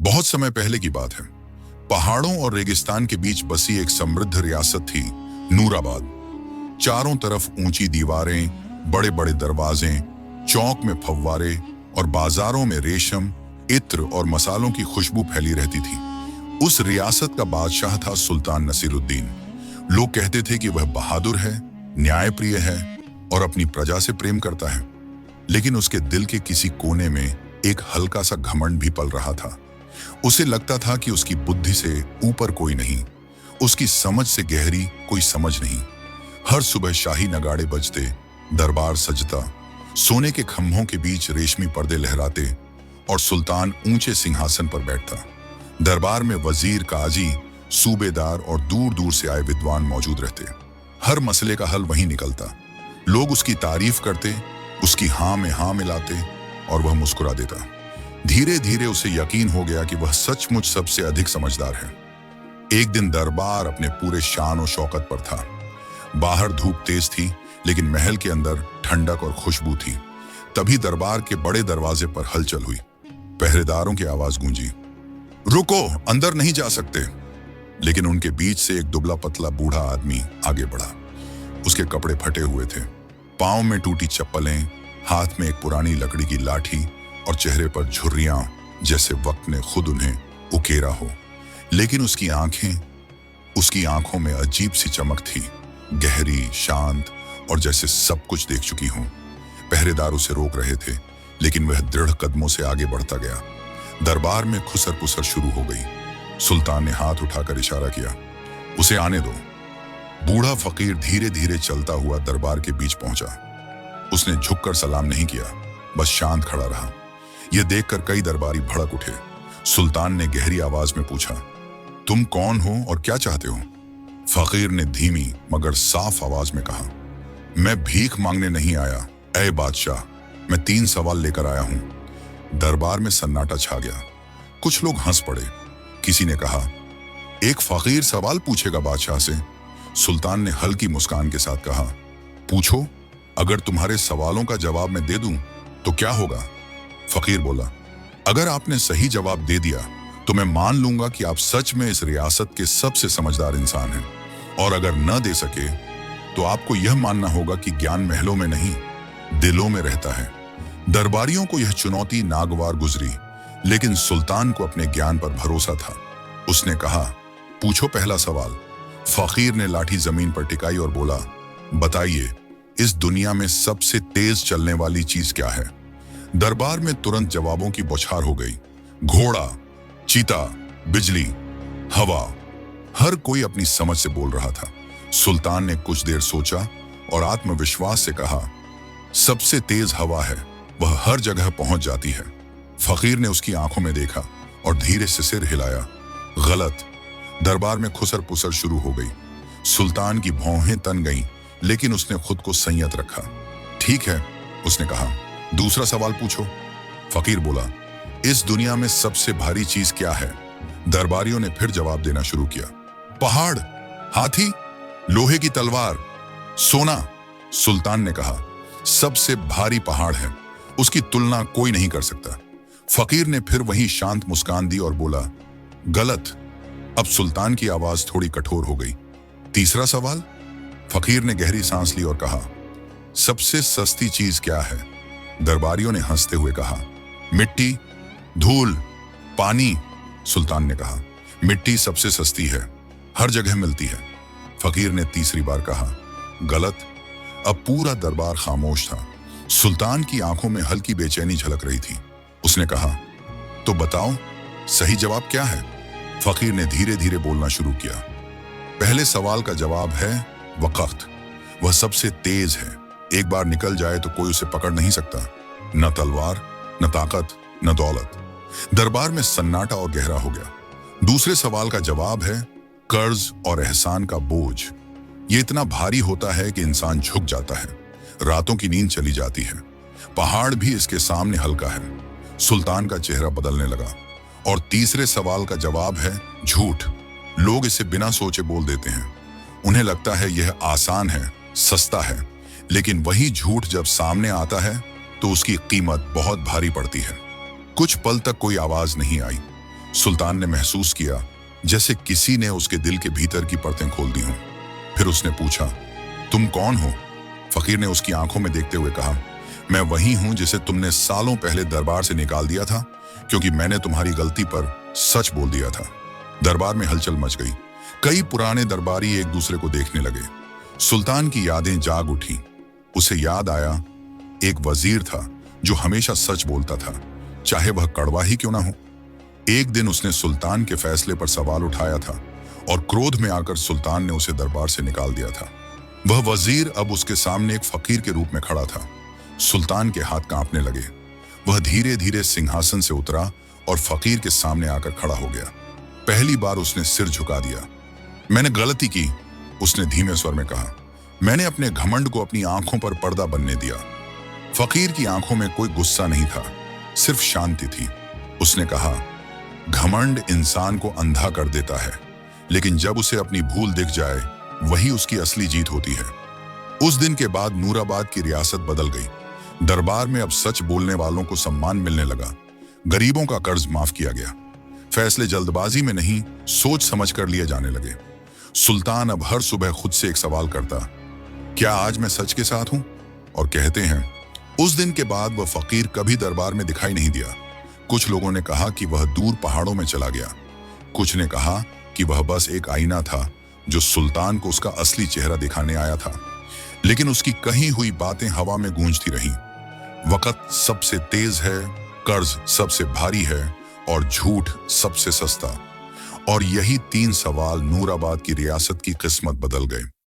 बहुत समय पहले की बात है। पहाड़ों और रेगिस्तान के बीच बसी एक समृद्ध रियासत थी, नूराबाद। चारों तरफ ऊंची दीवारें, बड़े बड़े दरवाजे, चौक में फव्वारे और बाजारों में रेशम, इत्र और मसालों की खुशबू फैली रहती थी। उस रियासत का बादशाह था सुल्तान नसीरुद्दीन। लोग कहते थे कि वह बहादुर है, न्यायप्रिय है और अपनी प्रजा से प्रेम करता है। लेकिन उसके दिल के किसी कोने में एक हल्का सा घमंड भी पल रहा था। उसे लगता था कि उसकी बुद्धि से ऊपर कोई नहीं, उसकी समझ से गहरी कोई समझ नहीं। हर सुबह शाही नगाड़े बजते, दरबार सजता, सोने के खंभों के बीच रेशमी पर्दे लहराते और सुल्तान ऊंचे सिंहासन पर बैठता। दरबार में वजीर, काजी, सूबेदार और दूर दूर से आए विद्वान मौजूद रहते। हर मसले का हल वहीं निकलता। लोग उसकी तारीफ करते, उसकी हाँ में हाँ मिलाते और वह मुस्कुरा देता। धीरे धीरे उसे यकीन हो गया कि वह सचमुच सबसे अधिक समझदार है। एक दिन दरबार अपने पूरे शान और शौकत पर था। बाहर धूप तेज थी, लेकिन महल के अंदर ठंडक और खुशबू थी। तभी दरबार के बड़े दरवाजे पर हलचल हुई। पहरेदारों की आवाज गूंजी, रुको, अंदर नहीं जा सकते। लेकिन उनके बीच से एक दुबला पतला बूढ़ा आदमी आगे बढ़ा। उसके कपड़े फटे हुए थे, पांव में टूटी चप्पलें, हाथ में एक पुरानी लकड़ी की लाठी और चेहरे पर झुर्रियां, जैसे वक्त ने खुद उन्हें उकेरा हो। लेकिन उसकी आंखों में अजीब सी चमक थी, गहरी, शांत और जैसे सब कुछ देख चुकी हूं। पहरेदार उसे रोक रहे थे, लेकिन वह दृढ़ कदमों से आगे बढ़ता गया। दरबार में खुसर पुसर शुरू हो गई। सुल्तान ने हाथ उठाकर इशारा किया, उसे आने दो। बूढ़ा फकीर धीरे धीरे चलता हुआ दरबार के बीच पहुंचा। उसने झुककर सलाम नहीं किया, बस शांत खड़ा रहा। यह देखकर कई दरबारी भड़क उठे। सुल्तान ने गहरी आवाज में पूछा, तुम कौन हो और क्या चाहते हो? फकीर ने धीमी मगर साफ आवाज में कहा, मैं भीख मांगने नहीं आया, ऐ बादशाह, मैं 3 सवाल लेकर आया हूं। दरबार में सन्नाटा छा गया। कुछ लोग हंस पड़े। किसी ने कहा, एक फकीर सवाल पूछेगा बादशाह से? सुल्तान ने हल्की मुस्कान के साथ कहा, पूछो, अगर तुम्हारे सवालों का जवाब मैं दे दूं तो क्या होगा? फकीर बोला, अगर आपने सही जवाब दे दिया तो मैं मान लूंगा कि आप सच में इस रियासत के सबसे समझदार इंसान हैं, और अगर न दे सके तो आपको यह मानना होगा कि ज्ञान महलों में नहीं, दिलों में रहता है। दरबारियों को यह चुनौती नागवार गुजरी, लेकिन सुल्तान को अपने ज्ञान पर भरोसा था। उसने कहा, पूछो पहला सवाल। फकीर ने लाठी जमीन पर टिकाई और बोला, बताइए, इस दुनिया में सबसे तेज चलने वाली चीज क्या है? दरबार में तुरंत जवाबों की बौछार हो गई। घोड़ा, चीता, बिजली, हवा। हर कोई अपनी समझ से बोल रहा था। सुल्तान ने कुछ देर सोचा और आत्मविश्वास से कहा, सबसे तेज हवा है, वह हर जगह पहुंच जाती है। फकीर ने उसकी आंखों में देखा और धीरे से सिर हिलाया। गलत। दरबार में खुसर पुसर शुरू हो गई। सुल्तान की भौहें तन गईं, लेकिन उसने खुद को संयत रखा। ठीक है, उसने कहा, दूसरा सवाल पूछो। फकीर बोला, इस दुनिया में सबसे भारी चीज क्या है? दरबारियों ने फिर जवाब देना शुरू किया। पहाड़, हाथी, लोहे की तलवार, सोना। सुल्तान ने कहा, सबसे भारी पहाड़ है, उसकी तुलना कोई नहीं कर सकता। फकीर ने फिर वही शांत मुस्कान दी और बोला, गलत। अब सुल्तान की आवाज थोड़ी कठोर हो गई। तीसरा सवाल। फकीर ने गहरी सांस ली और कहा, सबसे सस्ती चीज क्या है? दरबारियों ने हंसते हुए कहा, मिट्टी, धूल, पानी। सुल्तान ने कहा, मिट्टी सबसे सस्ती है, हर जगह मिलती है। फकीर ने तीसरी बार कहा, गलत। अब पूरा दरबार खामोश था। सुल्तान की आंखों में हल्की बेचैनी झलक रही थी। उसने कहा, तो बताओ, सही जवाब क्या है? फकीर ने धीरे धीरे बोलना शुरू किया। पहले सवाल का जवाब है वक्त। वह सबसे तेज है, एक बार निकल जाए तो कोई उसे पकड़ नहीं सकता। न तलवार, न ताकत, न दौलत। दरबार में सन्नाटा और गहरा हो गया। दूसरे सवाल का जवाब है कर्ज और एहसान का बोझ। ये इतना भारी होता है कि इंसान झुक जाता है, रातों की नींद चली जाती है। पहाड़ भी इसके सामने हल्का है। सुल्तान का चेहरा बदलने लगा। और तीसरे सवाल का जवाब है झूठ। लोग इसे बिना सोचे बोल देते हैं। उन्हें लगता है यह आसान है, सस्ता है, लेकिन वही झूठ जब सामने आता है तो उसकी कीमत बहुत भारी पड़ती है। कुछ पल तक कोई आवाज नहीं आई। सुल्तान ने महसूस किया जैसे किसी ने उसके दिल के भीतर की परतें खोल दी हों। फिर उसने पूछा, तुम कौन हो? फकीर ने उसकी आंखों में देखते हुए कहा, मैं वही हूं जिसे तुमने सालों पहले दरबार से निकाल दिया था, क्योंकि मैंने तुम्हारी गलती पर सच बोल दिया था। दरबार में हलचल मच गई। कई पुराने दरबारी एक दूसरे को देखने लगे। सुल्तान की यादें जाग उठी। उसे याद आया, एक वजीर था जो हमेशा सच बोलता था, चाहे वह कड़वा ही क्यों ना हो। एक दिन उसने सुल्तान के फैसले पर सवाल उठाया था और क्रोध में आकर सुल्तान ने उसे दरबार से निकाल दिया था। वह वजीर अब उसके सामने एक फकीर के रूप में खड़ा था। सुल्तान के हाथ कांपने लगे। वह धीरे धीरे सिंहासन से उतरा और फकीर के सामने आकर खड़ा हो गया। पहली बार उसने सिर झुका दिया। मैंने गलती की, उसने धीमे स्वर में कहा। मैंने अपने घमंड को अपनी आंखों पर पर्दा बनने दिया। फकीर की आंखों में कोई गुस्सा नहीं था, सिर्फ शांति थी। उसने कहा, घमंड इंसान को अंधा कर देता है, लेकिन जब उसे अपनी भूल दिख जाए, वही उसकी असली जीत होती है। उस दिन के बाद नूराबाद की रियासत बदल गई। दरबार में अब सच बोलने वालों को सम्मान मिलने लगा। गरीबों का कर्ज माफ किया गया। फैसले जल्दबाजी में नहीं, सोच समझ कर लिए जाने लगे। सुल्तान अब हर सुबह खुद से एक सवाल करता, क्या आज मैं सच के साथ हूं? और कहते हैं, उस दिन के बाद वह फकीर कभी दरबार में दिखाई नहीं दिया। कुछ लोगों ने कहा कि वह दूर पहाड़ों में चला गया। कुछ ने कहा कि वह बस एक आईना था जो सुल्तान को उसका असली चेहरा दिखाने आया था। लेकिन उसकी कही हुई बातें हवा में गूंजती रहीं। वक्त सबसे तेज है, कर्ज सबसे भारी है और झूठ सबसे सस्ता। और यही 3 सवाल नूराबाद की रियासत की किस्मत बदल गए।